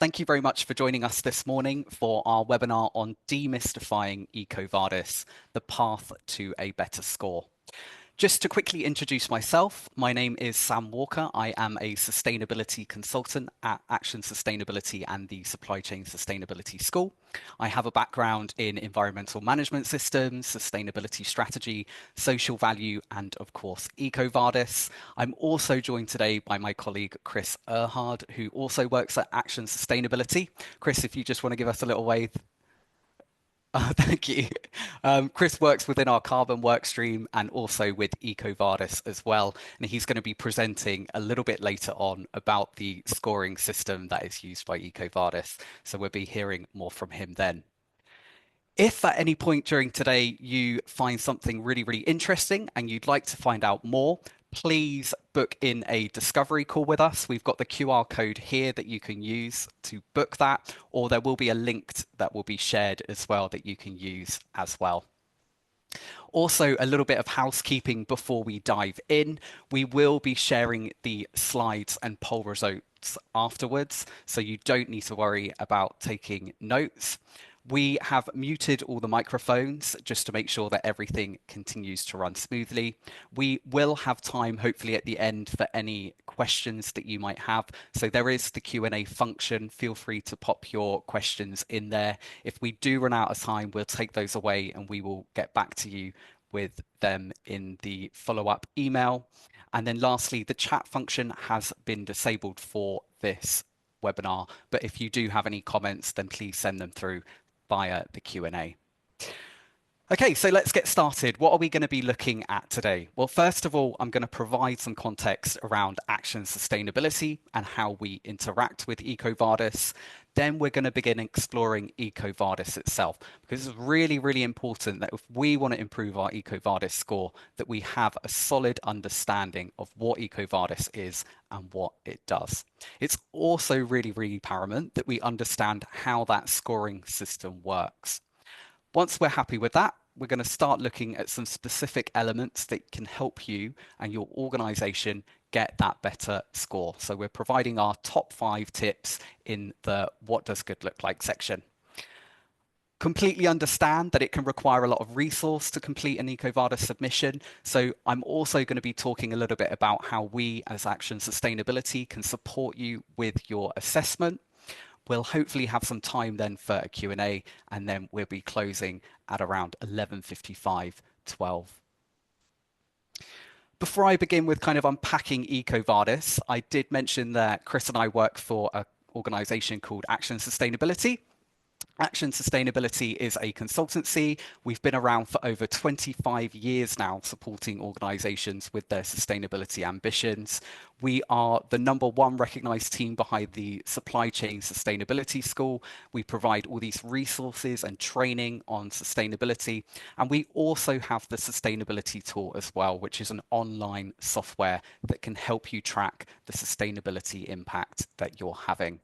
thank you very much for joining us this morning for our webinar on Demystifying EcoVadis, the path to a better score. Just to quickly introduce myself, my name is Sam Walker. I am a sustainability consultant at Action Sustainability and the Supply Chain Sustainability School. I have a background in environmental management systems, sustainability strategy, social value, and of course, EcoVadis. I'm also joined today by my colleague, Chris Erhard, who also works at Action Sustainability. Chris, if you just want to give us a little wave. Thank you. Chris works within our carbon work stream and also with EcoVadis as well. And he's going to be presenting a little bit later on about the scoring system that is used by EcoVadis. So we'll be hearing more from him then. If at any point during today you find something really, really interesting and you'd like to find out more, please book in a discovery call with us. We've got the QR code here that you can use to book that, or there will be a link that will be shared as well that you can use as well. Also, a little bit of housekeeping before we dive in. We will be sharing the slides and poll results afterwards, so you don't need to worry about taking notes. We have muted all the microphones just to make sure that everything continues to run smoothly. We will have time, hopefully at the end, for any questions that you might have. So there is the Q&A function. Feel free to pop your questions in there. If we do run out of time, we'll take those away and we will get back to you with them in the follow-up email. And then lastly, the chat function has been disabled for this webinar, but if you do have any comments, then please send them through via the Q&A. Okay, so let's get started. What are we going to be looking at today? Well, first of all, I'm going to provide some context around Action Sustainability and how we interact with EcoVadis. Then we're going to begin exploring EcoVadis itself, because it's really, really important that if we want to improve our EcoVadis score, that we have a solid understanding of what EcoVadis is and what it does. It's also really, really paramount that we understand how that scoring system works. Once we're happy with that, we're going to start looking at some specific elements that can help you and your organization get that better score. So we're providing our top 5 tips in the What Does Good Look Like section. Completely understand that it can require a lot of resource to complete an EcoVadis submission. So I'm also going to be talking a little bit about how we as Action Sustainability can support you with your assessment. We'll hopefully have some time then for a Q&A, and then we'll be closing at around 11:55, 12. Before I begin with kind of unpacking EcoVadis, I did mention that Chris and I work for an organization called Action Sustainability. Action Sustainability is a consultancy. We've been around for over 25 years now, supporting organizations with their sustainability ambitions. We are the #1 recognized team behind the Supply Chain Sustainability School. We provide all these resources and training on sustainability. And we also have the Sustainability Tool as well, which is an online software that can help you track the sustainability impact that you're having.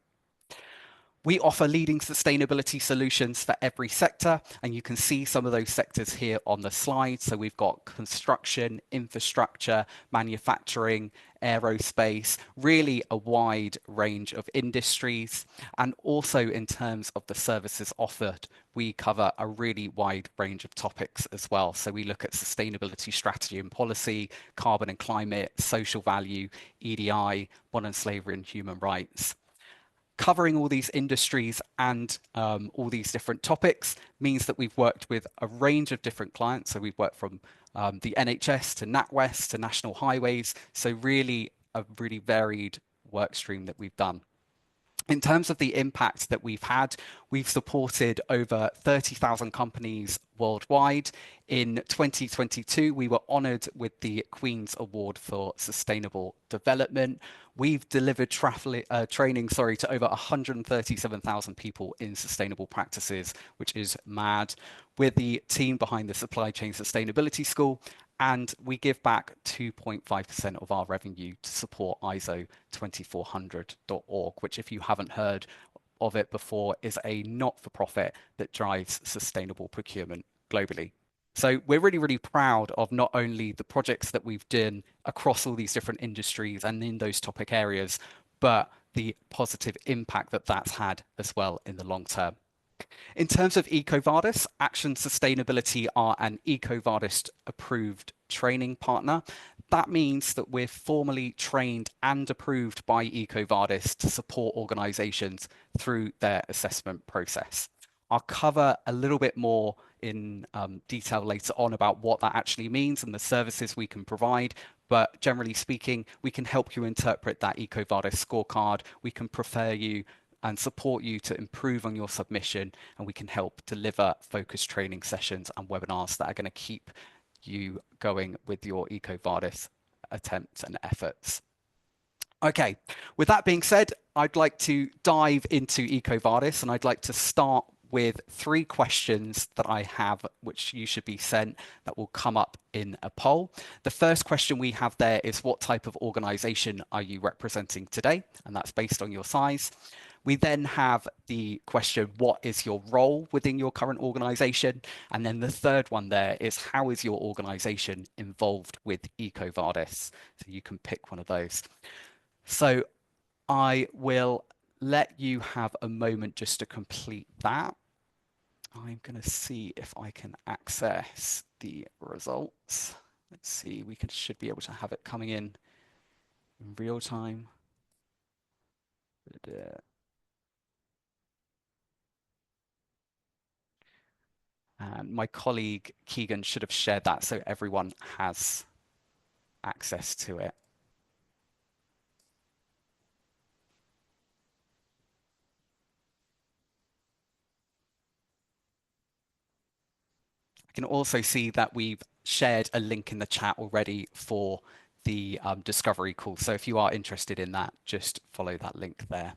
We offer leading sustainability solutions for every sector, and you can see some of those sectors here on the slide. So we've got construction, infrastructure, manufacturing, aerospace, really a wide range of industries. And also in terms of the services offered, we cover a really wide range of topics as well. So we look at sustainability strategy and policy, carbon and climate, social value, EDI, modern slavery and human rights. Covering all these industries and all these different topics means that we've worked with a range of different clients. So we've worked from the NHS to NatWest to National Highways. So really a really varied work stream that we've done. In terms of the impact that we've had, we've supported over 30,000 companies worldwide. In 2022, we were honoured with the Queen's Award for Sustainable Development. We've delivered training to over 137,000 people in sustainable practices, which is mad. We're the team behind the Supply Chain Sustainability School, and we give back 2.5% of our revenue to support ISO 2400.org, which, if you haven't heard of it before, is a not-for-profit that drives sustainable procurement globally. So we're really, really proud of not only the projects that we've done across all these different industries and in those topic areas, but the positive impact that that's had as well in the long term. In terms of EcoVadis, Action Sustainability are an EcoVadis approved training partner. That means that we're formally trained and approved by EcoVadis to support organizations through their assessment process. I'll cover a little bit more in detail later on about what that actually means and the services we can provide. But generally speaking, we can help you interpret that EcoVadis scorecard. We can prepare you and support you to improve on your submission, and we can help deliver focused training sessions and webinars that are going to keep you going with your EcoVadis attempts and efforts. Okay, with that being said, I'd like to dive into EcoVadis, and I'd like to start with 3 questions that I have, which you should be sent, that will come up in a poll. The first question we have there is, what type of organization are you representing today? And that's based on your size. We then have the question, what is your role within your current organization? And then the third one there is, how is your organization involved with EcoVadis? So you can pick one of those. So I will let you have a moment just to complete that. I'm going to see if I can access the results. Let's see, should be able to have it coming in real time. And my colleague Keegan should have shared that so everyone has access to it. I can also see that we've shared a link in the chat already for the discovery call. So if you are interested in that, just follow that link there.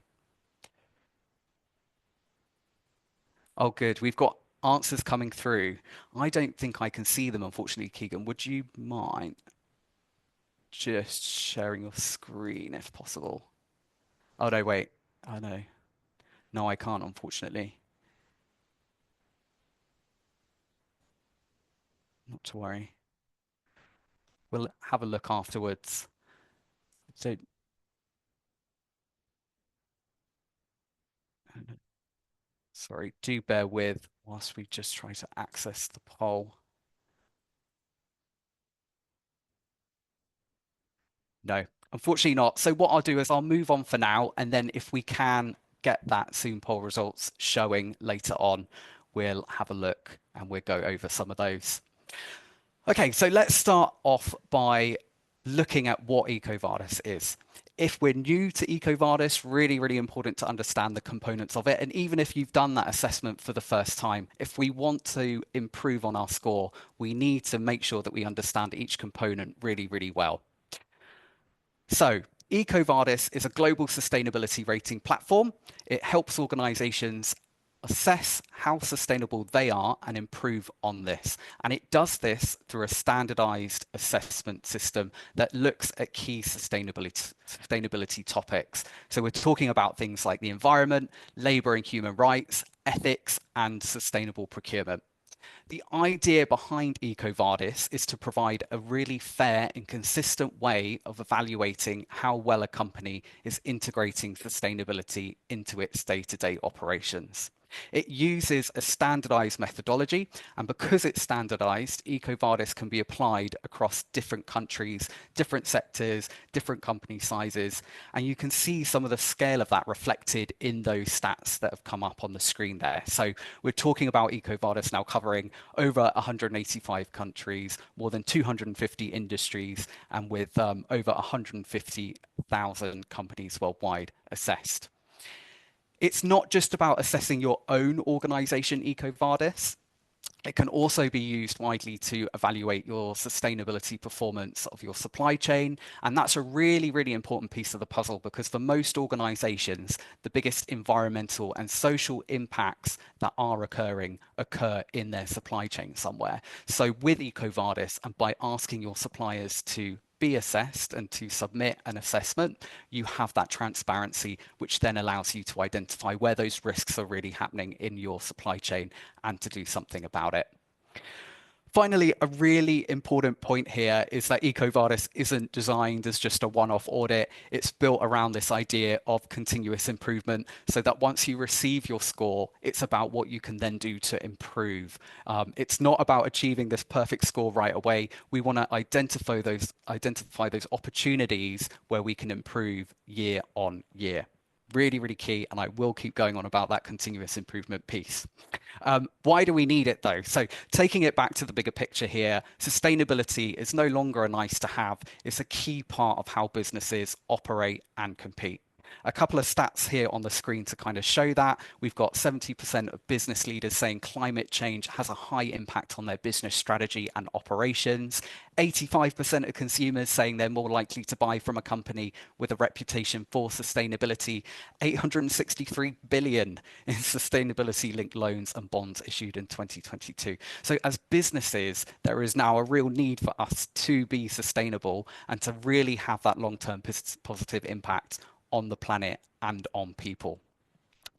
Oh, good. We've got answers coming through. I don't think I can see them, unfortunately, Keegan. Would you mind just sharing your screen if possible? Oh, no, wait. Oh, no. No, I can't, unfortunately. Not to worry. We'll have a look afterwards. So, sorry, do bear with whilst we just try to access the poll. No, unfortunately not. So what I'll do is I'll move on for now, and then if we can get that Zoom poll results showing later on, we'll have a look and we'll go over some of those. Okay, so let's start off by looking at what EcoVadis is. If we're new to EcoVadis, really important to understand the components of it. And even if you've done that assessment for the first time, if we want to improve on our score, we need to make sure that we understand each component really well. So EcoVadis is a global sustainability rating platform. It helps organizations assess how sustainable they are and improve on this. And it does this through a standardized assessment system that looks at key sustainability topics. So we're talking about things like the environment, labor and human rights, ethics, and sustainable procurement. The idea behind EcoVadis is to provide a really fair and consistent way of evaluating how well a company is integrating sustainability into its day-to-day operations. It uses a standardized methodology, and because it's standardized, EcoVadis can be applied across different countries, different sectors, different company sizes, and you can see some of the scale of that reflected in those stats that have come up on the screen there. So we're talking about EcoVadis now covering over 185 countries, more than 250 industries, and with over 150,000 companies worldwide assessed. It's not just about assessing your own organization, EcoVadis. It can also be used widely to evaluate your sustainability performance of your supply chain. And that's a really important piece of the puzzle, because for most organizations, the biggest environmental and social impacts that are occurring occur in their supply chain somewhere. So with EcoVadis, and by asking your suppliers to be assessed and to submit an assessment, you have that transparency, which then allows you to identify where those risks are really happening in your supply chain and to do something about it. Finally, a really important point here is that EcoVadis isn't designed as just a one-off audit. It's built around this idea of continuous improvement so that once you receive your score, it's about what you can then do to improve. It's not about achieving this perfect score right away. We want to identify those opportunities where we can improve year on year. Really, really key. And I will keep going on about that continuous improvement piece. Why do we need it though? So taking it back to the bigger picture here, sustainability is no longer a nice to have. It's a key part of how businesses operate and compete. A couple of stats here on the screen to kind of show that. We've got 70% of business leaders saying climate change has a high impact on their business strategy and operations. 85% of consumers saying they're more likely to buy from a company with a reputation for sustainability. 863 billion in sustainability linked loans and bonds issued in 2022. So as businesses, there is now a real need for us to be sustainable and to really have that long-term positive impact on the planet and on people.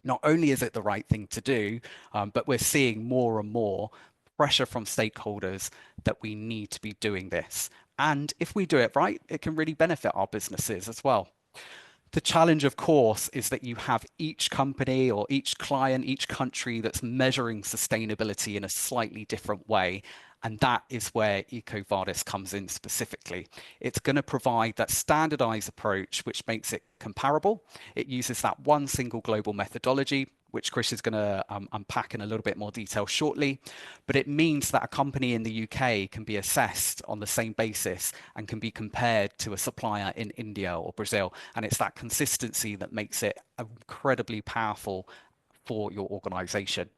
Not only is it the right thing to do, but we're seeing more and more pressure from stakeholders that we need to be doing this. And if we do it right, it can really benefit our businesses as well. The challenge, of course, is that you have each company or each client, each country that's measuring sustainability in a slightly different way. And that is where EcoVadis comes in specifically. It's going to provide that standardized approach, which makes it comparable. It uses that one single global methodology, which Chris is going to unpack in a little bit more detail shortly. But it means that a company in the UK can be assessed on the same basis and can be compared to a supplier in India or Brazil. And it's that consistency that makes it incredibly powerful for your organization.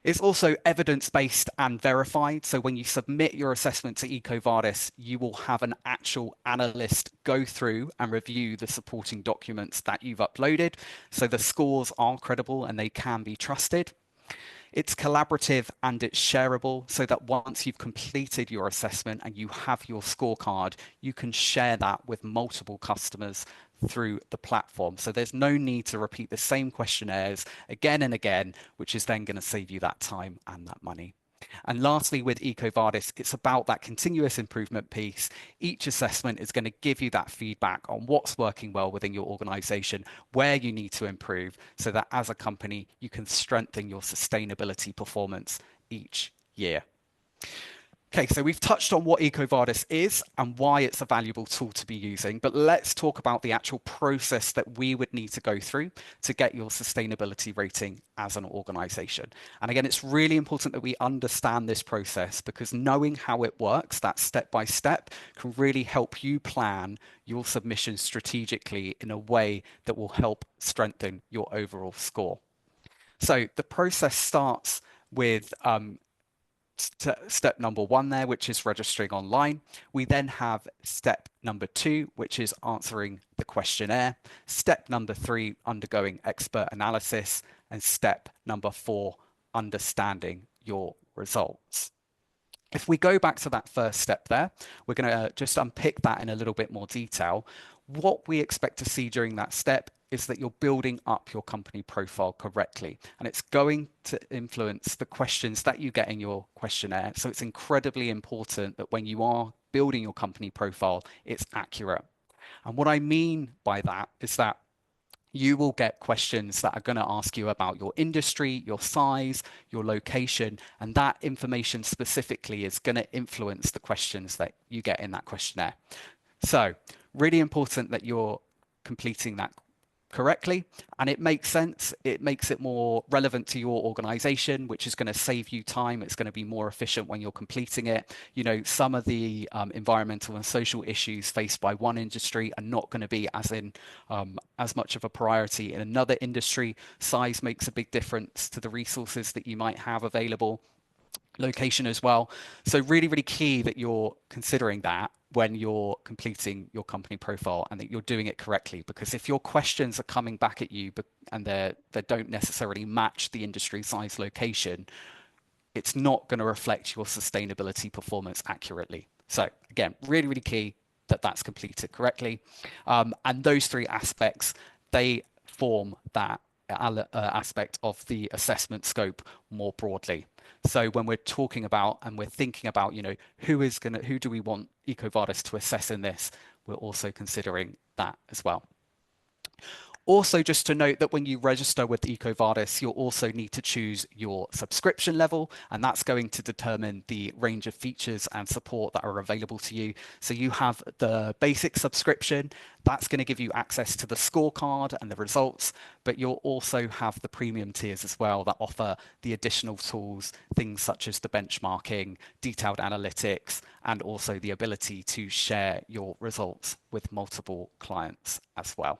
It's also evidence-based and verified. So when you submit your assessment to EcoVadis, you will have an actual analyst go through and review the supporting documents that you've uploaded. So the scores are credible and they can be trusted. It's collaborative and it's shareable so that once you've completed your assessment and you have your scorecard, you can share that with multiple customers through the platform. So there's no need to repeat the same questionnaires again and again, which is then going to save you that time and that money. And lastly, with EcoVadis, it's about that continuous improvement piece. Each assessment is going to give you that feedback on what's working well within your organization, where you need to improve, so that as a company, you can strengthen your sustainability performance each year. Okay, so we've touched on what EcoVadis is and why it's a valuable tool to be using, but let's talk about the actual process that we would need to go through to get your sustainability rating as an organization. And again, it's really important that we understand this process because knowing how it works, that step by step, can really help you plan your submission strategically in a way that will help strengthen your overall score. So the process starts with step number one there, which is registering online. We then have step number two, which is answering the questionnaire. Step number three, undergoing expert analysis. And step number four, understanding your results. If we go back to that first step there, we're going to just unpick that in a little bit more detail. What we expect to see during that step is that you're building up your company profile correctly, and it's going to influence the questions that you get in your questionnaire. So it's incredibly important that when you are building your company profile, it's accurate. And what I mean by that is that you will get questions that are going to ask you about your industry, your size, your location, and that information specifically is going to influence the questions that you get in that questionnaire. So really important that you're completing that correctly, and it makes sense. It makes it more relevant to your organization, which is going to save you time. It's going to be more efficient when you're completing it. You know, some of the environmental and social issues faced by one industry are not going to be as much of a priority in another industry. Size makes a big difference to the resources that you might have available. Location as well. So really, really key that you're considering that when you're completing your company profile and that you're doing it correctly, because if your questions are coming back at you and they don't necessarily match the industry, size, location, it's not going to reflect your sustainability performance accurately. So again, really, really key that that's completed correctly. And those three aspects, they form that aspect of the assessment scope more broadly. So when we're talking about and we're thinking about, who do we want EcoVadis to assess in this, we're also considering that as well. Also, just to note that when you register with EcoVadis, you'll also need to choose your subscription level, and that's going to determine the range of features and support that are available to you. So you have the basic subscription, that's going to give you access to the scorecard and the results, but you'll also have the premium tiers as well that offer the additional tools, things such as the benchmarking, detailed analytics, and also the ability to share your results with multiple clients as well.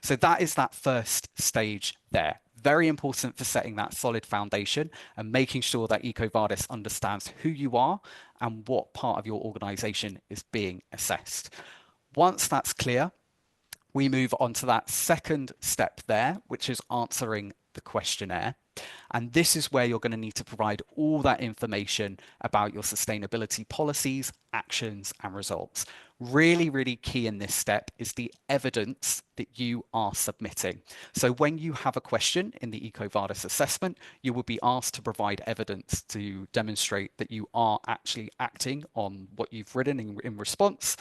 So that is that first stage there. Very important for setting that solid foundation and making sure that EcoVadis understands who you are and what part of your organization is being assessed. Once that's clear, we move on to that second step there, which is answering the questionnaire. And this is where you're going to need to provide all that information about your sustainability policies, actions, and results. Really, really key in this step is the evidence that you are submitting. So when you have a question in the EcoVadis assessment, you will be asked to provide evidence to demonstrate that you are actually acting on what you've written in response.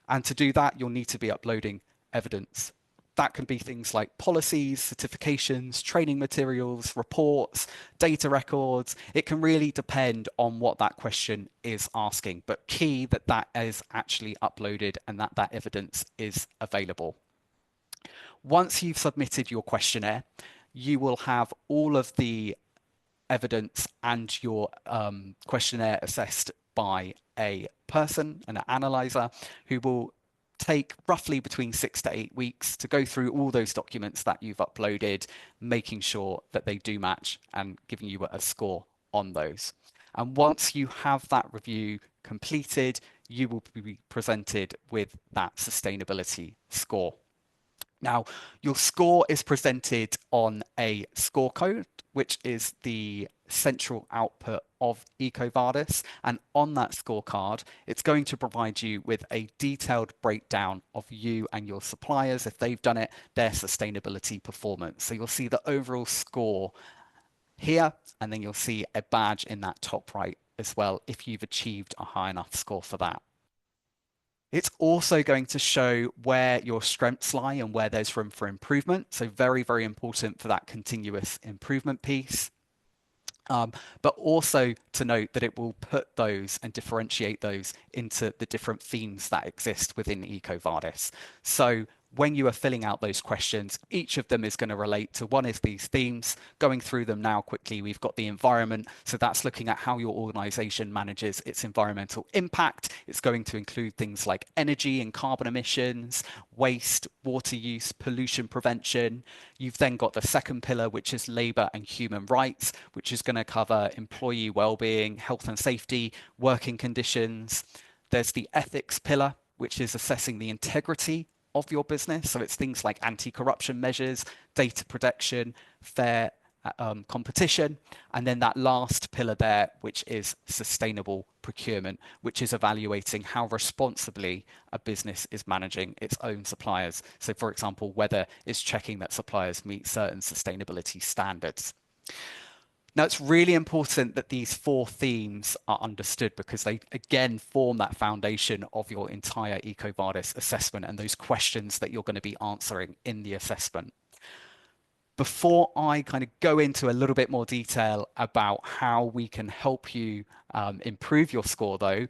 And to do that, you'll need to be uploading evidence. That can be things like policies, certifications, training materials, reports, data records. It can really depend on what that question is asking, but key that that is actually uploaded and that that evidence is available. Once you've submitted your questionnaire, you will have all of the evidence and your questionnaire assessed by a person, an analyzer, who will take roughly between 6 to 8 weeks to go through all those documents that you've uploaded, making sure that they do match and giving you a score on those. And once you have that review completed, you will be presented with that sustainability score. Now, your score is presented on a scorecard, which is the central output of EcoVadis. And on that scorecard, it's going to provide you with a detailed breakdown of you and your suppliers, if they've done it, their sustainability performance. So you'll see the overall score here, and then you'll see a badge in that top right as well, if you've achieved a high enough score for that. It's also going to show where your strengths lie and where there's room for improvement. So very, very important for that continuous improvement piece. But also to note that it will put those and differentiate those into the different themes that exist within EcoVadis. So when you are filling out those questions, each of them is going to relate to one of these themes. Going through them now quickly, we've got the environment. So that's looking at how your organization manages its environmental impact. It's going to include things like energy and carbon emissions, waste, water use, pollution prevention. You've then got the second pillar, which is labor and human rights, which is going to cover employee well-being, health and safety, working conditions. There's the ethics pillar, which is assessing the integrity of your business. So it's things like anti-corruption measures, data protection, fair competition. And then that last pillar there, which is sustainable procurement, which is evaluating how responsibly a business is managing its own suppliers. So for example, whether it's checking that suppliers meet certain sustainability standards. Now, it's really important that these 4 themes are understood because they, again, form that foundation of your entire EcoVadis assessment and those questions that you're going to be answering in the assessment. Before I kind of go into a little bit more detail about how we can help you improve your score, though,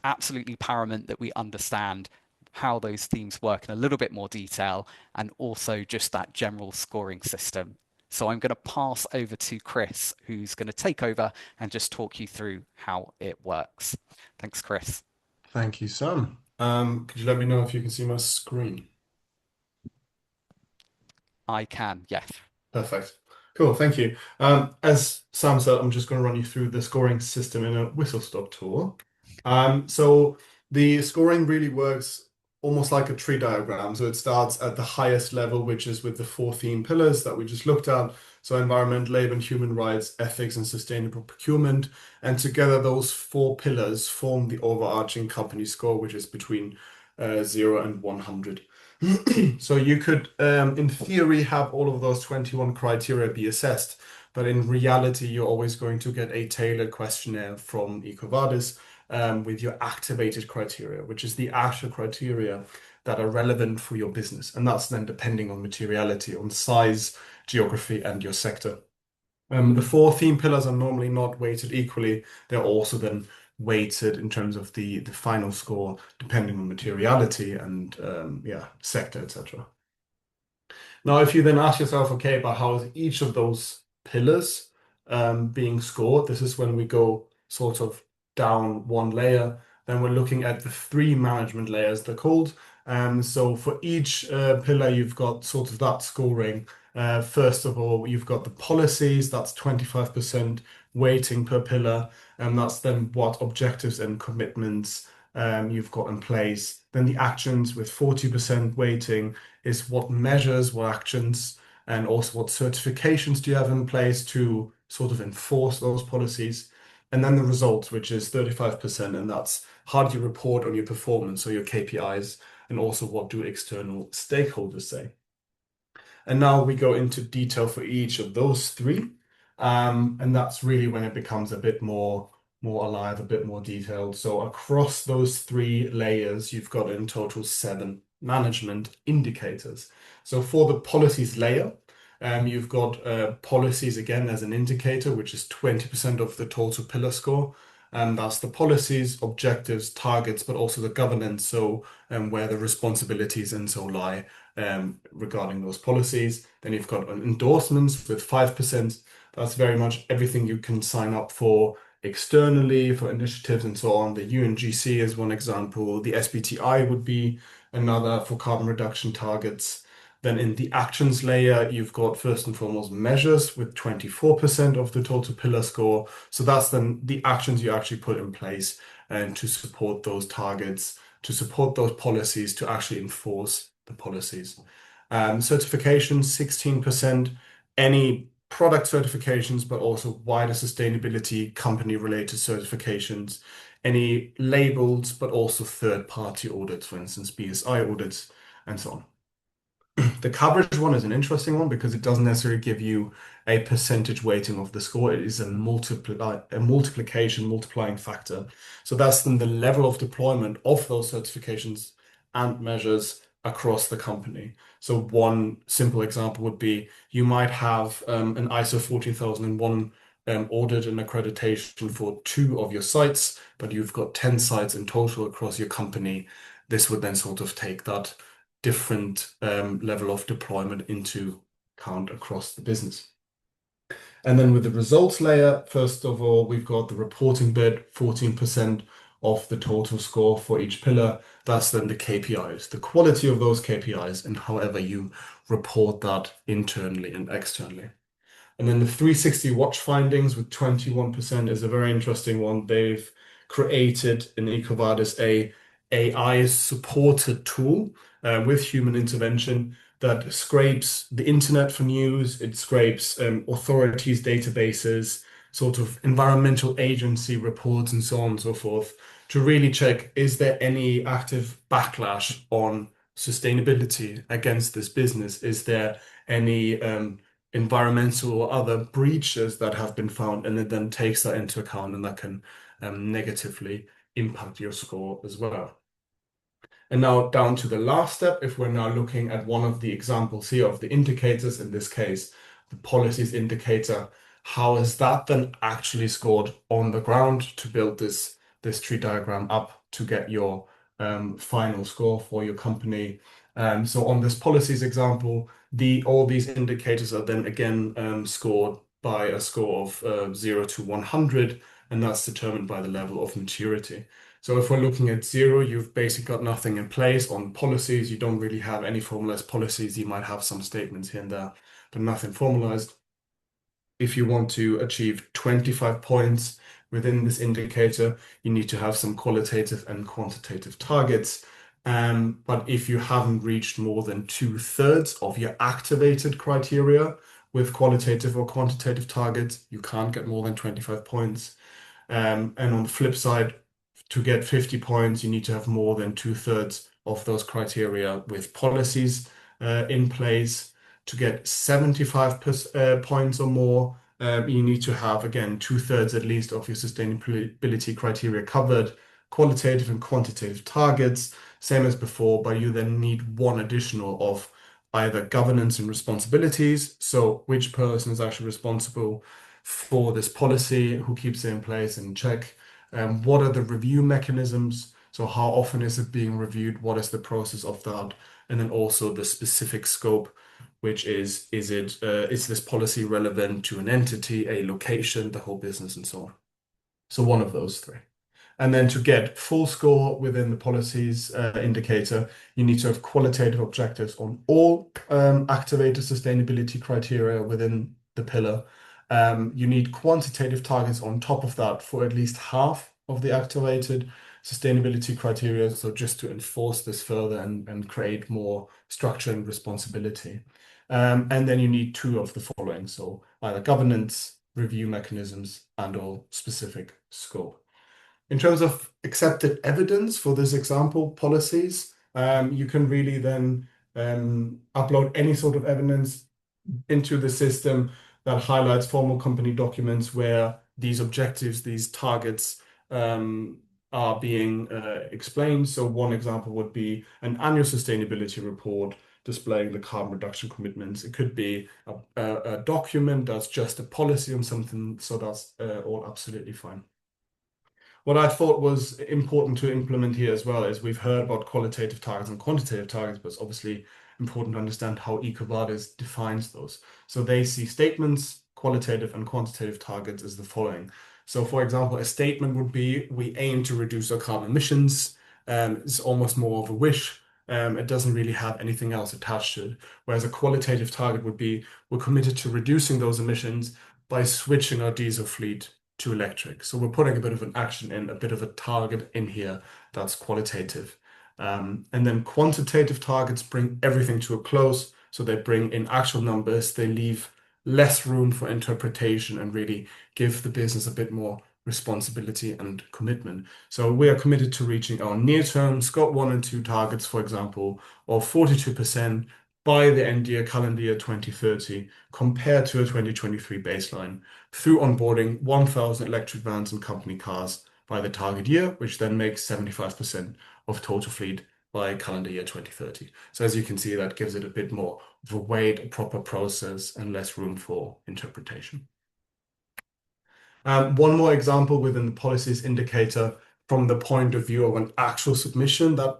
absolutely paramount that we understand how those themes work in a little bit more detail and also just that general scoring system. So I'm going to pass over to Chris, who's going to take over and just talk you through how it works. Thanks, Chris. Thank you, Sam. Could you let me know if you can see my screen? I can, yes. Perfect. Cool, thank you. As Sam said, I'm just going to run you through the scoring system in a whistle-stop tour. So the scoring really works almost like a tree diagram. So it starts at the highest level, which is with the 4 theme pillars that we just looked at. So environment, labor and human rights, ethics and sustainable procurement. And together those 4 pillars form the overarching company score, which is between 0 and 100. So you could, in theory, have all of those 21 criteria be assessed, but in reality, you're always going to get a tailored questionnaire from EcoVadis with your activated criteria, which is the actual criteria that are relevant for your business. And that's then depending on materiality, on size, geography, and your sector. The four theme pillars are normally not weighted equally. They're also then weighted in terms of the final score, depending on materiality and yeah, sector, etc. Now, if you then ask yourself, okay, but how is each of those pillars being scored? This is when we go sort of down one layer. Then we're looking at the three management layers, they're called. So for each pillar, you've got sort of that scoring. First of all, you've got the policies, that's 25% weighting per pillar, and that's then what objectives and commitments you've got in place. Then the actions with 40% weighting is what measures, what actions, and also what certifications do you have in place to sort of enforce those policies. And then the results, which is 35%, and that's how do you report on your performance or your KPIs, and also what do external stakeholders say. And now we go into detail for each of those three. And that's really when it becomes a bit more alive, a bit more detailed. So across those three layers, you've got in total 7 management indicators. So for the policies layer, you've got policies again as an indicator, which is 20% of the total pillar score. And that's the policies, objectives, targets, but also the governance. So where the responsibilities and so lie regarding those policies. Then you've got endorsements with 5%. That's very much everything you can sign up for externally for initiatives and so on. The UNGC is one example. The SBTI would be another for carbon reduction targets. Then in the actions layer, you've got first and foremost measures with 24% of the total pillar score. So that's then the actions you actually put in place and to support those targets, to support those policies, to actually enforce the policies. Certifications, 16%. Any product certifications, but also wider sustainability company-related certifications, any labels, but also third-party audits, for instance, BSI audits, and so on. The coverage one is an interesting one because it doesn't necessarily give you a percentage weighting of the score. It is a multiplication, multiplying factor. So that's then the level of deployment of those certifications and measures across the company. So one simple example would be you might have an ISO 14001 audit and accreditation for 2 of your sites, but you've got 10 sites in total across your company. This would then sort of take that different level of deployment into account across the business. And then with the results layer, first of all, we've got the reporting bit, 14% of the total score for each pillar. That's then the KPIs, the quality of those KPIs, and however you report that internally and externally. And then the 360 watch findings with 21% is a very interesting one. They've created in EcoVadis a AI supported tool with human intervention that scrapes the internet for news. It scrapes authorities' databases, sort of environmental agency reports, and so on and so forth, to really check, is there any active backlash on sustainability against this business? Is there any environmental or other breaches that have been found? And it then takes that into account, and that can negatively impact your score as well. And now down to the last step, if we're now looking at one of the examples here of the indicators, in this case, the policies indicator, how is that then actually scored on the ground to build this tree diagram up to get your final score for your company? So on this policies example, all these indicators are then again scored by a score of 0 to 100, and that's determined by the level of maturity. So if we're looking at 0, you've basically got nothing in place on policies. You don't really have any formalized policies. You might have some statements here and there, but nothing formalized. If you want to achieve 25 points within this indicator, you need to have some qualitative and quantitative targets. But if you haven't reached more than 2/3 of your activated criteria with qualitative or quantitative targets, you can't get more than 25 points. And on the flip side, to get 50 points, you need to have more than 2/3 of those criteria with policies in place. To get 75 points or more, you need to have, again, 2/3 at least of your sustainability criteria covered, qualitative and quantitative targets, same as before, but you then need one additional of either governance and responsibilities. So which person is actually responsible for this policy, who keeps it in place and check, what are the review mechanisms? So how often is it being reviewed? What is the process of that? And then also the specific scope, which is this policy relevant to an entity, a location, the whole business, and so on. So one of those three. And then to get full score within the policies indicator, you need to have qualitative objectives on all activated sustainability criteria within the pillar. You need quantitative targets on top of that for at least half of the activated sustainability criteria. So just to enforce this further and create more structure and responsibility. And then you need two of the following. So either governance, review mechanisms, and/or specific scope. In terms of accepted evidence for this example policies, you can really then upload any sort of evidence into the system that highlights formal company documents where these objectives, these targets are being explained. So one example would be an annual sustainability report displaying the carbon reduction commitments. It could be a document that's just a policy on something, so that's all absolutely fine. What I thought was important to implement here as well is we've heard about qualitative targets and quantitative targets, but it's obviously important to understand how EcoVadis defines those. So they see statements, qualitative and quantitative targets as the following. So for example, a statement would be, we aim to reduce our carbon emissions. It's almost more of a wish. It doesn't really have anything else attached to it. Whereas a qualitative target would be, we're committed to reducing those emissions by switching our diesel fleet to electric. So we're putting a bit of an action in, a bit of a target in here that's qualitative. And then quantitative targets bring everything to a close. So they bring in actual numbers, they leave less room for interpretation and really give the business a bit more responsibility and commitment. So we are committed to reaching our near-term Scope 1 and 2 targets, for example, of 42% by the end year, calendar year 2030, compared to a 2023 baseline, through onboarding 1,000 electric vans and company cars by the target year, which then makes 75% of total fleet by calendar year 2030. So as you can see, that gives it a bit more of a weight, a proper process, and less room for interpretation. One more example within the policies indicator from the point of view of an actual submission that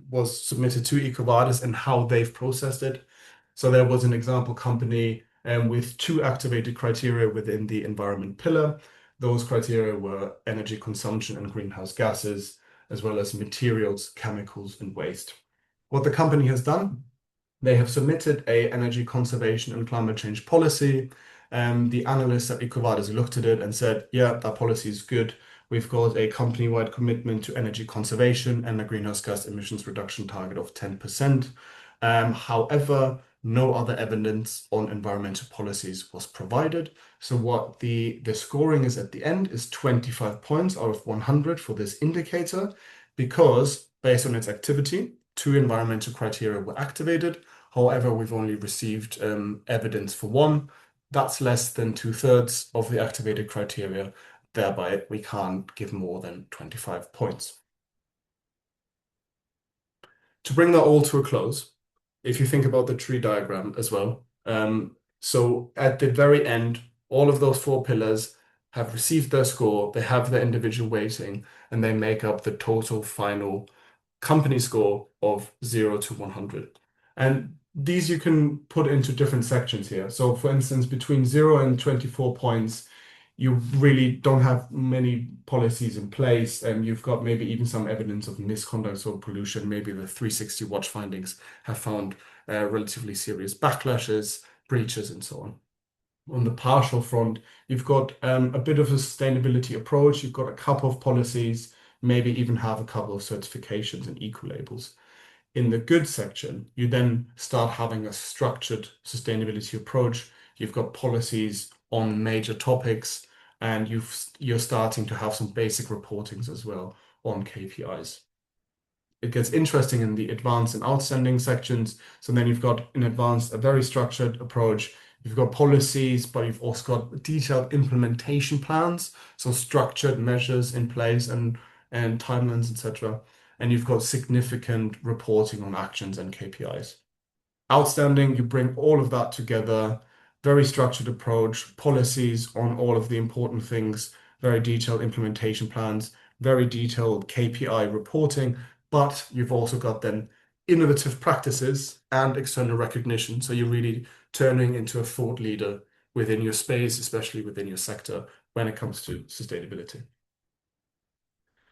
was submitted to EcoVadis and how they've processed it. So there was an example company with two activated criteria within the environment pillar. Those criteria were energy consumption and greenhouse gases, as well as materials, chemicals, and waste. What the company has done, they have submitted a energy conservation and climate change policy. The analysts at EcoVadis looked at it and said, yeah, that policy is good. We've got a company-wide commitment to energy conservation and a greenhouse gas emissions reduction target of 10%. However, no other evidence on environmental policies was provided. So what the scoring is at the end is 25 points out of 100 for this indicator, because based on its activity, two environmental criteria were activated. However, we've only received evidence for one. That's less than 2/3 of the activated criteria. Thereby, we can't give more than 25 points. To bring that all to a close, if you think about the tree diagram as well, so at the very end, all of those four pillars have received their score, they have their individual weighting, and they make up the total final company score of 0 to 100. And these you can put into different sections here. So for instance, between 0 and 24 points, you really don't have many policies in place, and you've got maybe even some evidence of misconduct or pollution. Maybe the 360 watch findings have found relatively serious backlashes, breaches, and so on. On the partial front, you've got a bit of a sustainability approach. You've got a couple of policies, maybe even have a couple of certifications and eco-labels. In the good section, you then start having a structured sustainability approach. You've got policies on major topics, and you're starting to have some basic reportings as well on KPIs. it gets interesting in the advanced and outstanding sections. So then you've got in advanced a very structured approach. You've got policies, but you've also got detailed implementation plans, so structured measures in place and timelines, etc. And you've got significant reporting on actions and KPIs. Outstanding, you bring all of that together, very structured approach, policies on all of the important things, very detailed implementation plans, very detailed KPI reporting, but you've also got then innovative practices and external recognition. So you're really turning into a thought leader within your space, especially within your sector when it comes to sustainability.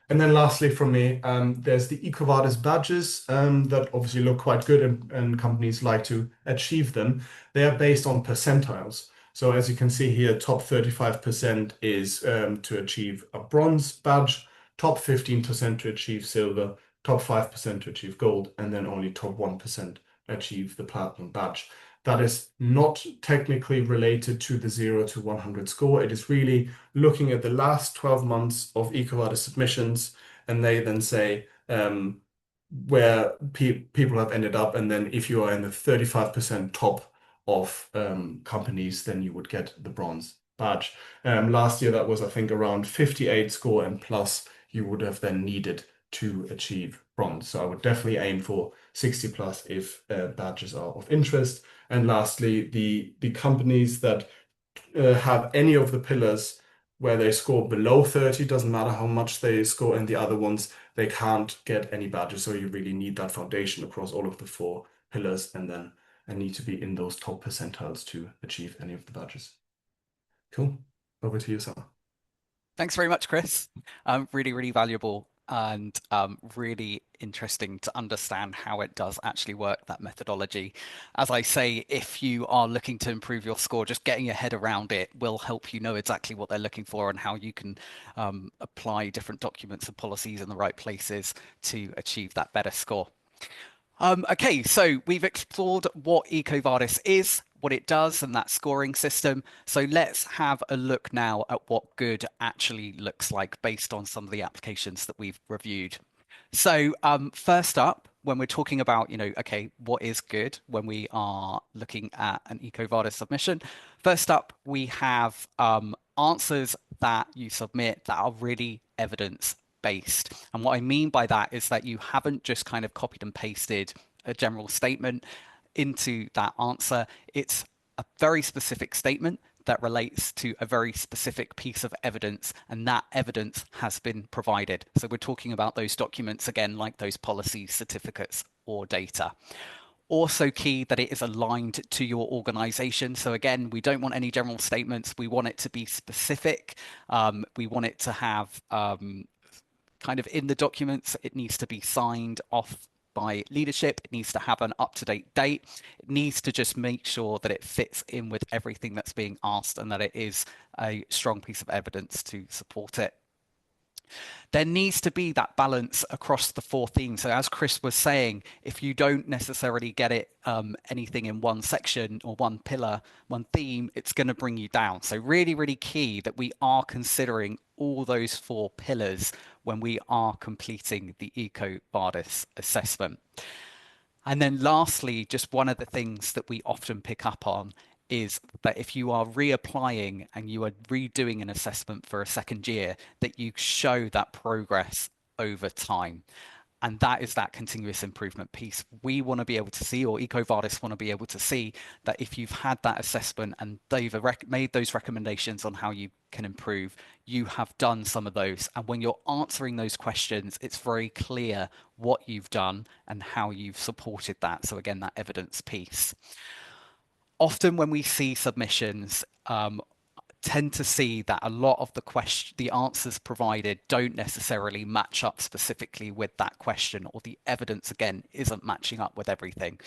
And then lastly from me, there's the EcoVadis badges that obviously look quite good and companies like to achieve them. They are based on percentiles. So as you can see here, top 35% is to achieve a bronze badge, top 15% to achieve silver, top 5% to achieve gold, and then only top 1% achieve the platinum badge. That is not technically related to the 0 to 100 score. It is really looking at the last 12 months of EcoVadis submissions, and they then say where people have ended up. And then if you are in the 35% top of companies, then you would get the bronze badge. Last year, that was, I think, around 58 score and plus you would have then needed to achieve bronze. So I would definitely aim for 60 plus if badges are of interest. And lastly, the companies that have any of the pillars where they score below 30, doesn't matter how much they score, and the other ones, they can't get any badges. So you really need that foundation across all of the 4 pillars, and then I need to be in those top percentiles to achieve any of the badges. Cool. Over to you, Sam. Thanks very much, Chris. Really, really valuable and really interesting to understand how it does actually work, that methodology. As I say, if you are looking to improve your score, just getting your head around it will help you know exactly what they're looking for and how you can apply different documents and policies in the right places to achieve that better score. Okay, so we've explored what EcoVadis is, what it does, and that scoring system. So let's have a look now at what good actually looks like based on some of the applications that we've reviewed. So first up, when we're talking about, okay, what is good when we are looking at an EcoVadis submission? First up, we have answers that you submit that are really evidence based. And what I mean by that is that you haven't just kind of copied and pasted a general statement into that answer. It's a very specific statement that relates to a very specific piece of evidence, and that evidence has been provided. So we're talking about those documents again, like those policies, certificates, or data. Also key that it is aligned to your organization. So again, we don't want any general statements. We want it to be specific. We want it to have kind of in the documents, it needs to be signed off by leadership. It needs to have an up-to-date date. It needs to just make sure that it fits in with everything that's being asked and that it is a strong piece of evidence to support it. There needs to be that balance across the 4 themes. So as Chris was saying, if you don't necessarily get it anything in one section or one pillar, one theme, it's going to bring you down. So really, really key that we are considering all those 4 pillars when we are completing the EcoVadis assessment. And then lastly, just one of the things that we often pick up on is that if you are reapplying and you are redoing an assessment for a second year, that you show that progress over time. And that is that continuous improvement piece. We want to be able to see, or EcoVadis want to be able to see, that if you've had that assessment and they've made those recommendations on how you can improve, you have done some of those. And when you're answering those questions, it's very clear what you've done and how you've supported that. So again, that evidence piece. Often when we see submissions, tend to see that a lot of the answers provided don't necessarily match up specifically with that question, or the evidence again isn't matching up with everything.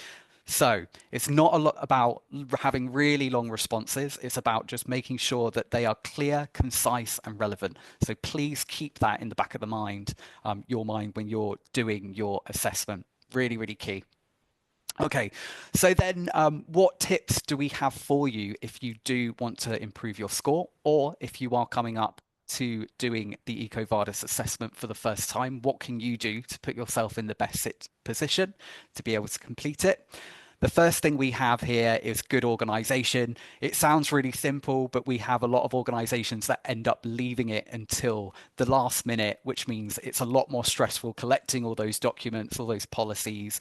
So it's not a lot about having really long responses. It's about just making sure that they are clear, concise, and relevant. So please keep that in the back of your mind when you're doing your assessment. Really, really key. Okay, so then what tips do we have for you if you do want to improve your score, or if you are coming up to doing the EcoVadis assessment for the first time, what can you do to put yourself in the best position to be able to complete it? The first thing we have here is good organization. It sounds really simple, but we have a lot of organizations that end up leaving it until the last minute, which means it's a lot more stressful collecting all those documents, all those policies,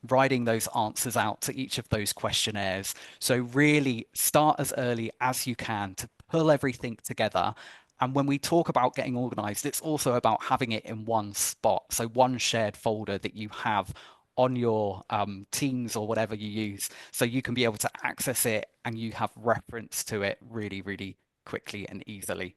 writing those answers out to each of those questionnaires. So really start as early as you can to pull everything together. And when we talk about getting organized, it's also about having it in one spot. So one shared folder that you have on your Teams or whatever you use, so you can be able to access it and you have reference to it really, really quickly and easily.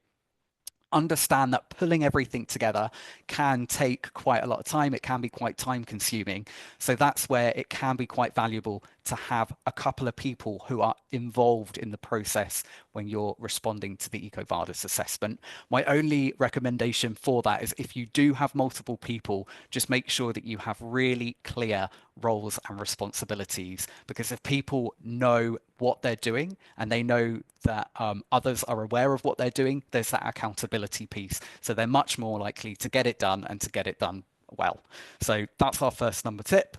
Understand that pulling everything together can take quite a lot of time. It can be quite time consuming. So that's where it can be quite valuable to have a couple of people who are involved in the process when you're responding to the EcoVadis assessment. My only recommendation for that is if you do have multiple people, just make sure that you have really clear roles and responsibilities, because if people know what they're doing and they know that others are aware of what they're doing, there's that accountability piece. So they're much more likely to get it done and to get it done well. So that's our first number tip.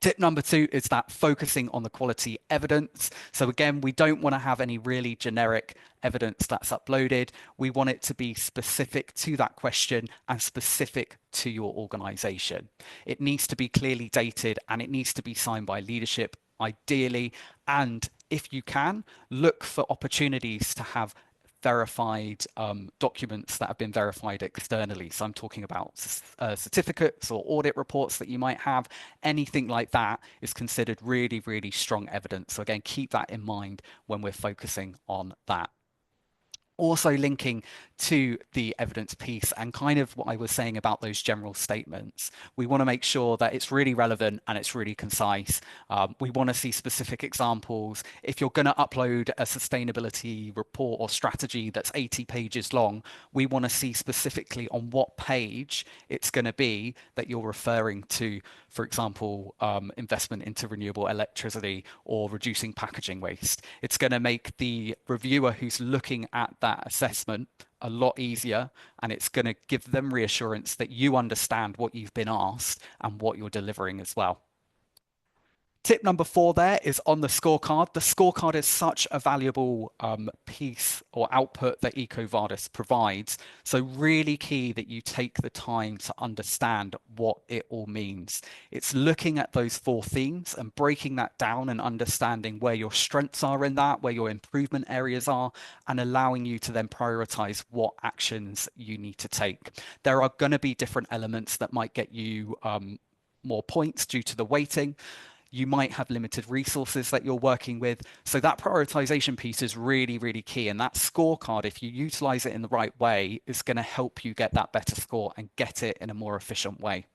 Tip number 2 is that focusing on the quality evidence. So again, we don't want to have any really generic evidence that's uploaded. We want it to be specific to that question and specific to your organization. It needs to be clearly dated and it needs to be signed by leadership, ideally. And if you can, look for opportunities to have verified documents that have been verified externally. So I'm talking about certificates or audit reports that you might have. Anything like that is considered really, really strong evidence. So again, keep that in mind when we're focusing on that. Also linking to the evidence piece and kind of what I was saying about those general statements, we want to make sure that it's really relevant and it's really concise. We want to see specific examples. If you're going to upload a sustainability report or strategy that's 80 pages long, we want to see specifically on what page it's going to be that you're referring to, for example, investment into renewable electricity or reducing packaging waste. It's going to make the reviewer who's looking at that assessment a lot easier, and it's going to give them reassurance that you understand what you've been asked and what you're delivering as well. Tip number 4 there is on the scorecard. The scorecard is such a valuable piece or output that EcoVadis provides. So really key that you take the time to understand what it all means. It's looking at those 4 themes and breaking that down and understanding where your strengths are in that, where your improvement areas are, and allowing you to then prioritize what actions you need to take. There are going to be different elements that might get you more points due to the weighting. You might have limited resources that you're working with. So that prioritization piece is really, really key. And that scorecard, if you utilize it in the right way, is going to help you get that better score and get it in a more efficient way.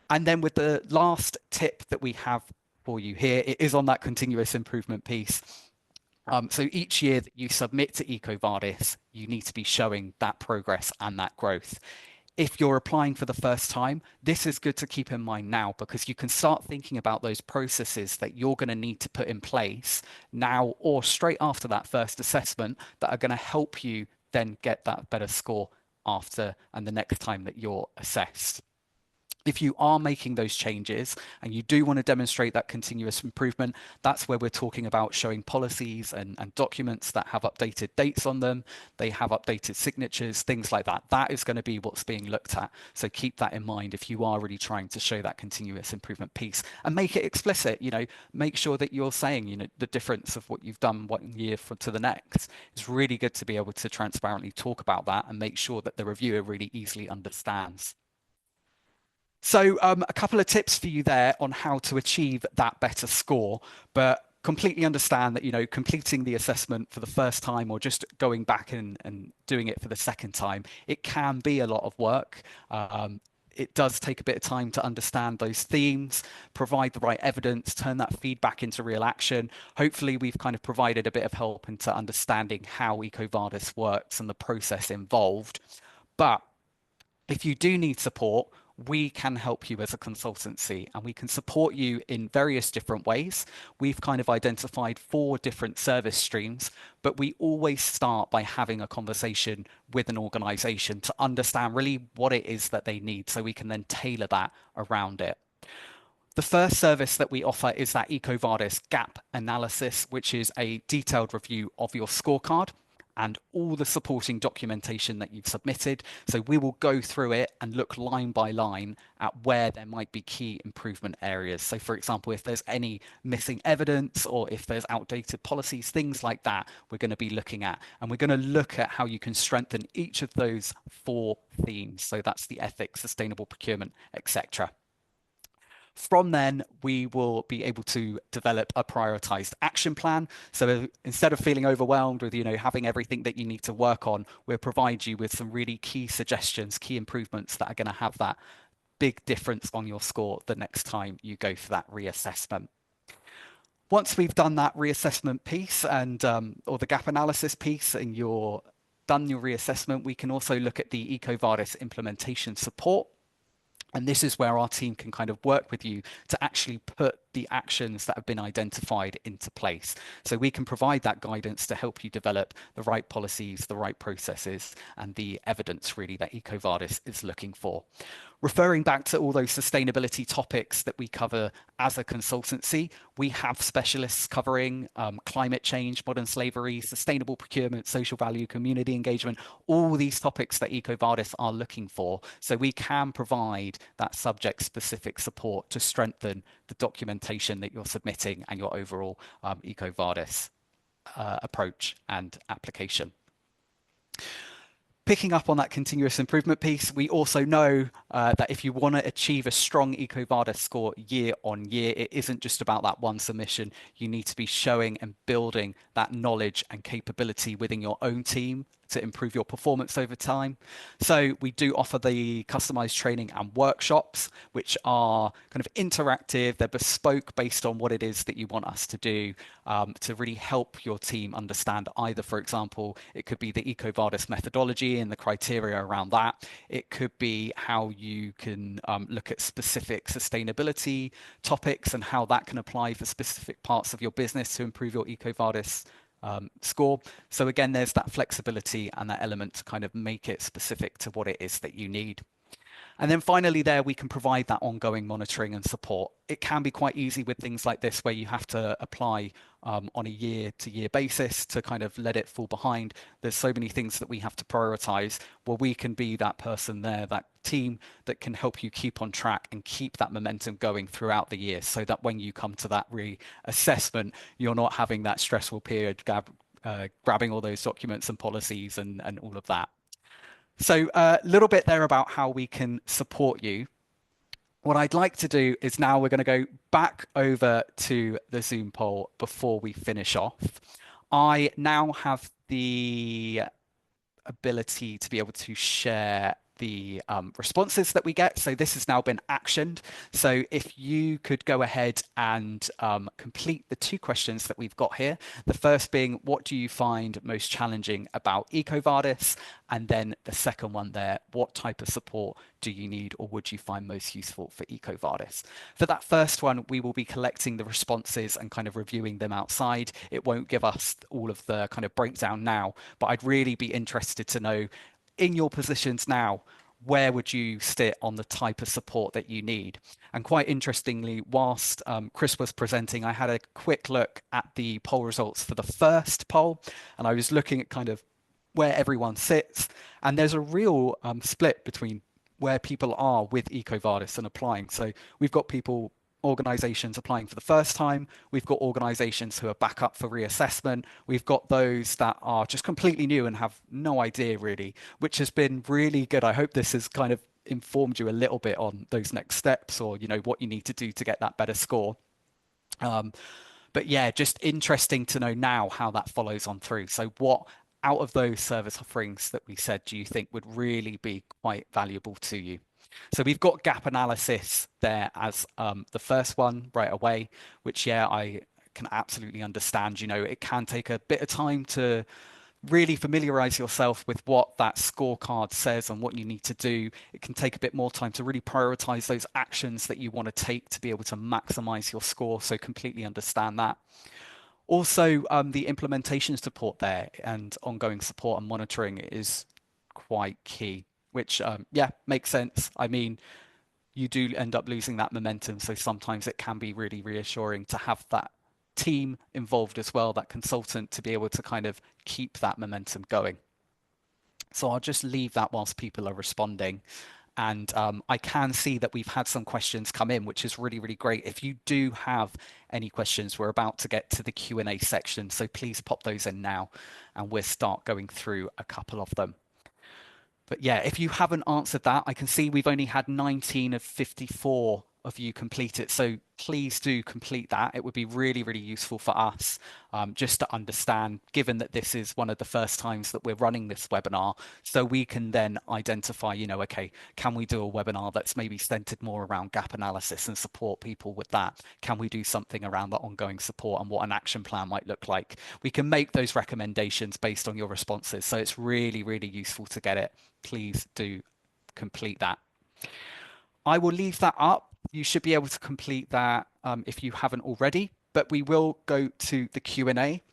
And then with the last tip that we have for you here, it is on that continuous improvement piece. So each year that you submit to EcoVadis, you need to be showing that progress and that growth. If you're applying for the first time, this is good to keep in mind now, because you can start thinking about those processes that you're going to need to put in place now or straight after that first assessment that are going to help you then get that better score after and the next time that you're assessed. If you are making those changes and you do want to demonstrate that continuous improvement, that's where we're talking about showing policies and documents that have updated dates on them. They have updated signatures, things like that. That is going to be what's being looked at. So keep that in mind if you are really trying to show that continuous improvement piece, and make it explicit. Make sure that you're saying, the difference of what you've done one year to the next. It's really good to be able to transparently talk about that and make sure that the reviewer really easily understands. So a couple of tips for you there on how to achieve that better score, but completely understand that, completing the assessment for the first time or just going back and doing it for the second time, it can be a lot of work. It does take a bit of time to understand those themes, provide the right evidence, turn that feedback into real action. Hopefully, we've kind of provided a bit of help into understanding how EcoVadis works and the process involved. But if you do need support, we can help you as a consultancy and we can support you in various different ways. We've kind of identified 4 different service streams, but we always start by having a conversation with an organization to understand really what it is that they need so we can then tailor that around it. The first service that we offer is that EcoVadis gap analysis, which is a detailed review of your scorecard and all the supporting documentation that you've submitted. So we will go through it and look line by line at where there might be key improvement areas. So for example, if there's any missing evidence or if there's outdated policies, things like that, we're going to be looking at. And we're going to look at how you can strengthen each of those 4 themes. So that's the ethics, sustainable procurement, etc. From then, we will be able to develop a prioritized action plan. So instead of feeling overwhelmed with, having everything that you need to work on, we'll provide you with some really key suggestions, key improvements that are going to have that big difference on your score the next time you go for that reassessment. Once we've done that reassessment piece and or the gap analysis piece and you're done your reassessment, we can also look at the EcoVadis implementation support. And this is where our team can kind of work with you to actually put the actions that have been identified into place. So we can provide that guidance to help you develop the right policies, the right processes, and the evidence really that EcoVadis is looking for. Referring back to all those sustainability topics that we cover as a consultancy, we have specialists covering climate change, modern slavery, sustainable procurement, social value, community engagement, all these topics that EcoVadis are looking for. So we can provide that subject-specific support to strengthen the documentation that you're submitting and your overall EcoVadis approach and application. Picking up on that continuous improvement piece, we also know that if you want to achieve a strong EcoVadis score year on year, it isn't just about that one submission. You need to be showing and building that knowledge and capability within your own team to improve your performance over time. So we do offer the customized training and workshops, which are kind of interactive. They're bespoke based on what it is that you want us to do to really help your team understand either, for example, it could be the EcoVadis methodology and the criteria around that. It could be how you can look at specific sustainability topics and how that can apply for specific parts of your business to improve your EcoVadis score. So again, there's that flexibility and that element to kind of make it specific to what it is that you need. And then finally there, we can provide that ongoing monitoring and support. It can be quite easy with things like this where you have to apply on a year-to-year basis to kind of let it fall behind. There's so many things that we have to prioritize. Well, we can be that person there, that team that can help you keep on track and keep that momentum going throughout the year so that when you come to that reassessment, you're not having that stressful period grabbing all those documents and policies and all of that. So a little bit there about how we can support you. What I'd like to do is now we're going to go back over to the Zoom poll before we finish off. I now have the ability to be able to share the responses that we get. So this has now been actioned. So if you could go ahead and complete the 2 questions that we've got here. The first being, what do you find most challenging about EcoVadis? And then the second one there, what type of support do you need or would you find most useful for EcoVadis? For that first one, we will be collecting the responses and kind of reviewing them outside. It won't give us all of the kind of breakdown now, but I'd really be interested to know, in your positions now, where would you sit on the type of support that you need? And quite interestingly, whilst Chris was presenting, I had a quick look at the poll results for the first poll, and I was looking at kind of where everyone sits, and there's a real split between where people are with EcoVadis and applying. So we've got organizations applying for the first time. We've got organizations who are back up for reassessment. We've got those that are just completely new and have no idea really, which has been really good. I hope this has kind of informed you a little bit on those next steps or, what you need to do to get that better score. But yeah, just interesting to know now how that follows on through. So what out of those service offerings that we said do you think would really be quite valuable to you? So we've got gap analysis there as the first one right away, which, yeah, I can absolutely understand. It can take a bit of time to really familiarize yourself with what that scorecard says and what you need to do. It can take a bit more time to really prioritize those actions that you want to take to be able to maximize your score. So completely understand that. Also, the implementation support there and ongoing support and monitoring is quite key, which, yeah, makes sense. I mean, you do end up losing that momentum. So sometimes it can be really reassuring to have that team involved as well, that consultant to be able to kind of keep that momentum going. So I'll just leave that whilst people are responding. And I can see that we've had some questions come in, which is really, really great. If you do have any questions, we're about to get to the Q&A section. So please pop those in now and we'll start going through a couple of them. But yeah, if you haven't answered that, I can see we've only had 19 of 54 of you complete it. So please do complete that. It would be really, really useful for us just to understand, given that this is one of the first times that we're running this webinar, so we can then identify, okay, can we do a webinar that's maybe centered more around gap analysis and support people with that? Can we do something around the ongoing support and what an action plan might look like? We can make those recommendations based on your responses. So it's really, really useful to get it. Please do complete that. I will leave that up. You should be able to complete that if you haven't already, but we will go to the Q&A.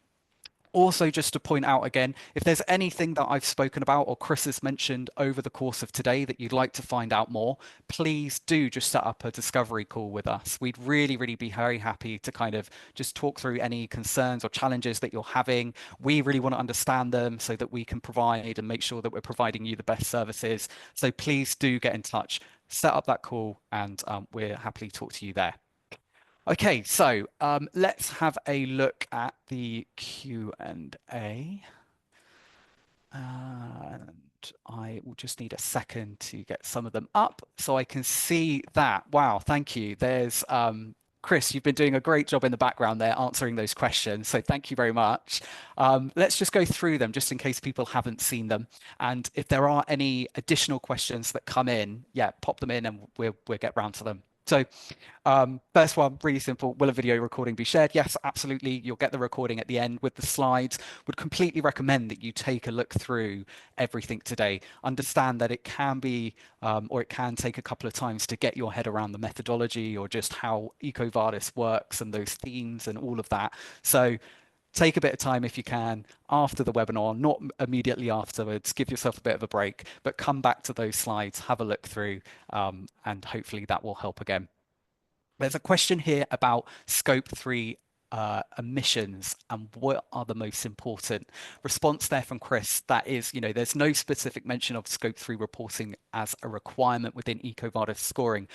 Also, just to point out again, if there's anything that I've spoken about or Chris has mentioned over the course of today that you'd like to find out more, please do just set up a discovery call with us. We'd really, really be very happy to kind of just talk through any concerns or challenges that you're having. We really want to understand them so that we can provide and make sure that we're providing you the best services. So please do get in touch, set up that call, and we're happily talk to you there. Okay, so let's have a look at the Q&A. And I will just need a second to get some of them up so I can see that. Wow, thank you. There's Chris, you've been doing a great job in the background there answering those questions. So thank you very much. Let's just go through them just in case people haven't seen them. And if there are any additional questions that come in, yeah, pop them in and we'll get round to them. So first one, really simple. Will a video recording be shared? Yes, absolutely. You'll get the recording at the end with the slides. Would completely recommend that you take a look through everything today. Understand that it can be, or it can take a couple of times to get your head around the methodology or just how EcoVadis works and those themes and all of that. So take a bit of time if you can after the webinar, not immediately afterwards. Give yourself a bit of a break, but come back to those slides, have a look through, and hopefully that will help again. There's a question here about scope 3 emissions and what are the most important. Response there from Chris, that is, there's no specific mention of scope 3 reporting as a requirement within EcoVadis scoring,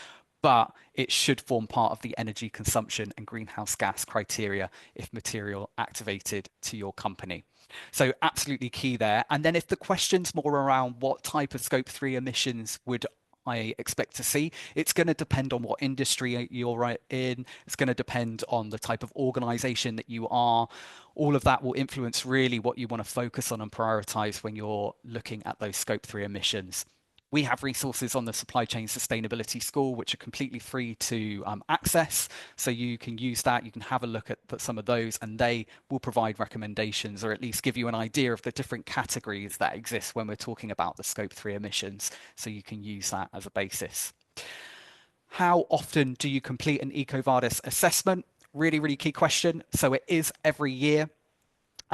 but it should form part of the energy consumption and greenhouse gas criteria if material activated to your company. So absolutely key there. And then if the question's more around what type of scope 3 emissions would I expect to see, it's going to depend on what industry you're in. It's going to depend on the type of organization that you are. All of that will influence really what you want to focus on and prioritize when you're looking at those scope 3 emissions. We have resources on the Supply Chain Sustainability School, which are completely free to access. So you can use that. You can have a look at some of those, and they will provide recommendations or at least give you an idea of the different categories that exist when we're talking about the Scope 3 emissions. So you can use that as a basis. How often do you complete an EcoVadis assessment? Really, really key question. So it is every year.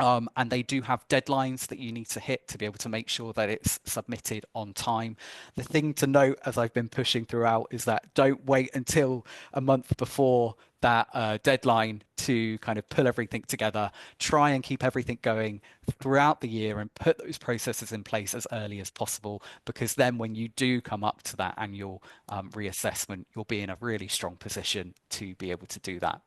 And they do have deadlines that you need to hit to be able to make sure that it's submitted on time. The thing to note, as I've been pushing throughout, is that don't wait until a month before that deadline to kind of pull everything together. Try and keep everything going throughout the year and put those processes in place as early as possible, because then when you do come up to that annual reassessment, you'll be in a really strong position to be able to do that.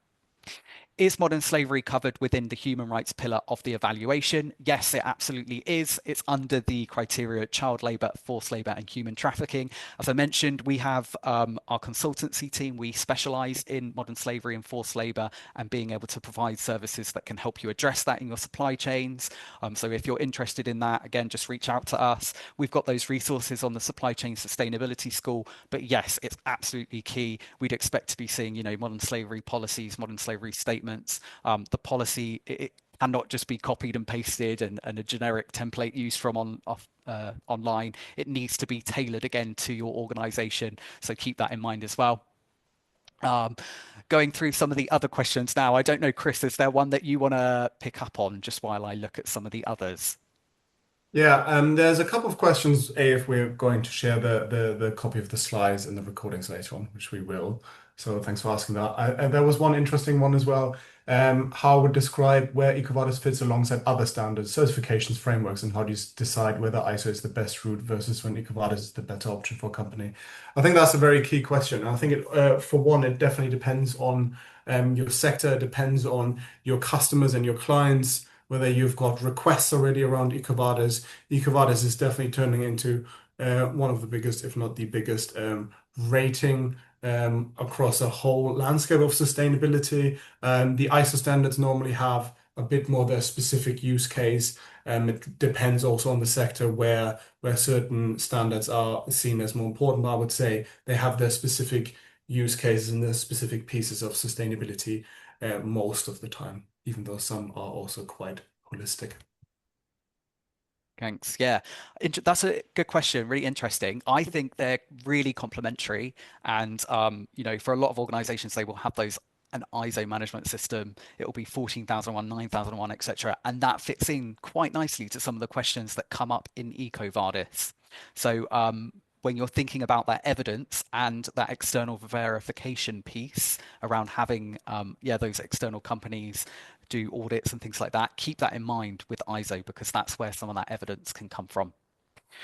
Is modern slavery covered within the human rights pillar of the evaluation? Yes, it absolutely is. It's under the criteria child labour, forced labour and human trafficking. As I mentioned, we have our consultancy team. We specialise in modern slavery and forced labour and being able to provide services that can help you address that in your supply chains. So if you're interested in that, again, just reach out to us. We've got those resources on the Supply Chain Sustainability School. But yes, it's absolutely key. We'd expect to be seeing, modern slavery policies, modern slavery statements. The policy, cannot just be copied and pasted and a generic template used from online. It needs to be tailored again to your organization. So keep that in mind as well. Um, Going through some of the other questions now, I don't know, Chris, is there one that you want to pick up on just while I look at some of the others? Yeah, there's a couple of questions. If we're going to share the copy of the slides and the recordings later on, which we will. So thanks for asking that. There was one interesting one as well. How I would describe where EcoVadis fits alongside other standards, certifications, frameworks, and how do you decide whether ISO is the best route versus when EcoVadis is the better option for a company? I think that's a very key question. I think for one, it definitely depends on your sector, it depends on your customers and your clients, whether you've got requests already around EcoVadis. EcoVadis is definitely turning into one of the biggest, if not the biggest, rating across a whole landscape of sustainability. The ISO standards normally have a bit more their specific use case. It depends also on the sector where certain standards are seen as more important. But I would say they have their specific use cases and their specific pieces of sustainability most of the time, even though some are also quite holistic. Thanks. Yeah, that's a good question. Really interesting. I think they're really complementary, and for a lot of organizations, they will have those an ISO management system. It will be 14,001, 9001, etc., and that fits in quite nicely to some of the questions that come up in EcoVadis. So when you're thinking about that evidence and that external verification piece around having those external companies do audits and things like that, keep that in mind with ISO because that's where some of that evidence can come from.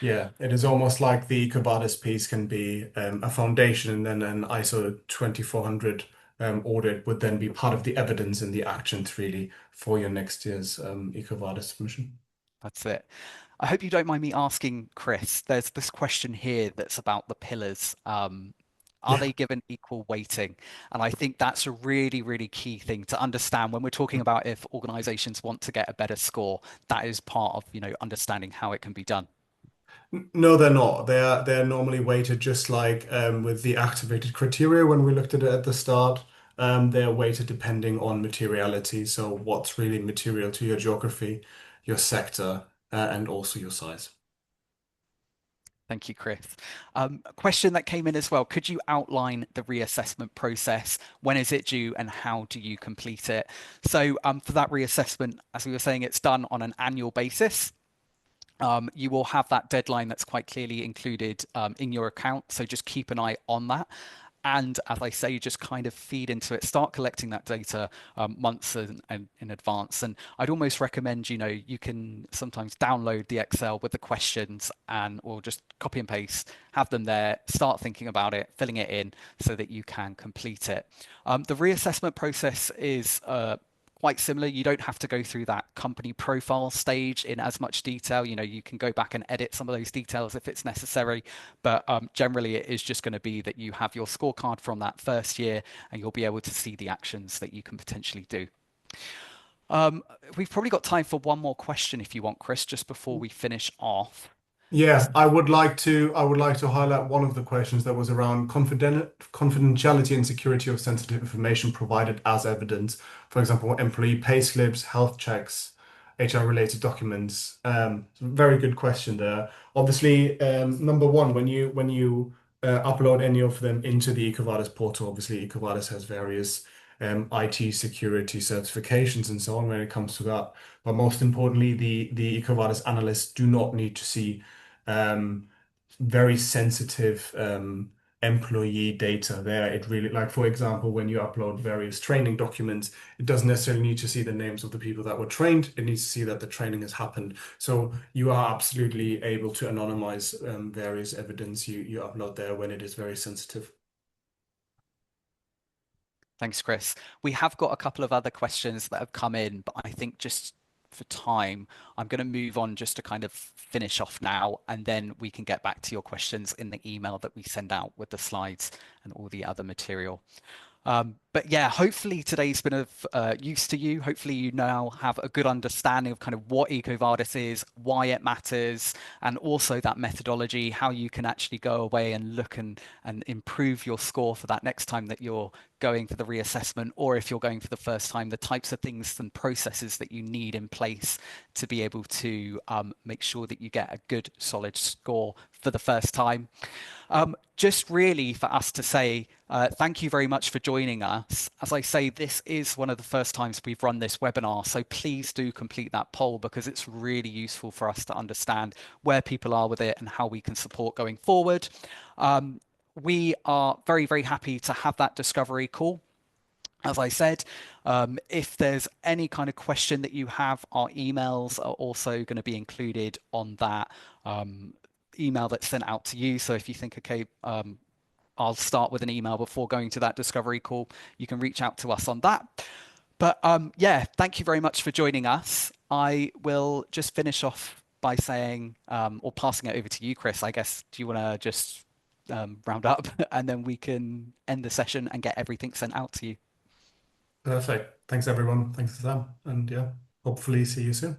Yeah, it is almost like the EcoVadis piece can be a foundation, and then an ISO 2400 audit would then be part of the evidence and the actions really for your next year's EcoVadis submission. That's it. I hope you don't mind me asking, Chris. There's this question here that's about the pillars. Are Yeah. they given equal weighting? And I think that's a really, really key thing to understand when we're talking about if organizations want to get a better score. That is part of, understanding how it can be done. No, they're not. They're normally weighted just like with the activated criteria when we looked at it at the start. They're weighted depending on materiality. So what's really material to your geography, your sector, and also your size. Thank you, Chris. A question that came in as well. Could you outline the reassessment process? When is it due and how do you complete it? So for that reassessment, as we were saying, it's done on an annual basis. You will have that deadline that's quite clearly included in your account. So just keep an eye on that. And as I say, just kind of feed into it, start collecting that data months in advance. And I'd almost recommend, you can sometimes download the Excel with the questions and or just copy and paste, have them there, start thinking about it, filling it in so that you can complete it. The reassessment process is quite similar. You don't have to go through that company profile stage in as much detail. You can go back and edit some of those details if it's necessary. But generally, it is just going to be that you have your scorecard from that first year and you'll be able to see the actions that you can potentially do. We've probably got time for one more question if you want, Chris, just before we finish off. Yeah, I would like to highlight one of the questions that was around confidentiality and security of sensitive information provided as evidence. For example, employee payslips, health checks, HR-related documents. Very good question there. Obviously, number one, when you upload any of them into the EcoVadis portal, obviously EcoVadis has various IT security certifications and so on when it comes to that. But most importantly, the EcoVadis analysts do not need to see um, very sensitive employee data there. It really, like for example, when you upload various training documents, it doesn't necessarily need to see the names of the people that were trained. It needs to see that the training has happened. So you are absolutely able to anonymize various evidence you upload there when it is very sensitive. Thanks, Chris. We have got a couple of other questions that have come in, but I think just for time, I'm going to move on just to kind of finish off now, and then we can get back to your questions in the email that we send out with the slides and all the other material. But yeah, hopefully today's been of use to you. Hopefully you now have a good understanding of kind of what EcoVadis is, why it matters, and also that methodology, how you can actually go away and look and improve your score for that next time that you're going for the reassessment, or if you're going for the first time, the types of things and processes that you need in place to be able to make sure that you get a good, solid score for the first time. Just really for us to say thank you very much for joining us. As I say, this is one of the first times we've run this webinar, so please do complete that poll because it's really useful for us to understand where people are with it and how we can support going forward. We are very, very happy to have that discovery call. As I said, if there's any kind of question that you have, our emails are also going to be included on that email that's sent out to you. So if you think, okay, I'll start with an email before going to that discovery call, you can reach out to us on that. But yeah, thank you very much for joining us. I will just finish off by saying, or passing it over to you, Chris. I guess, do you want to just round up and then we can end the session and get everything sent out to you? Perfect. Thanks, everyone. Thanks, Sam. And yeah, hopefully see you soon.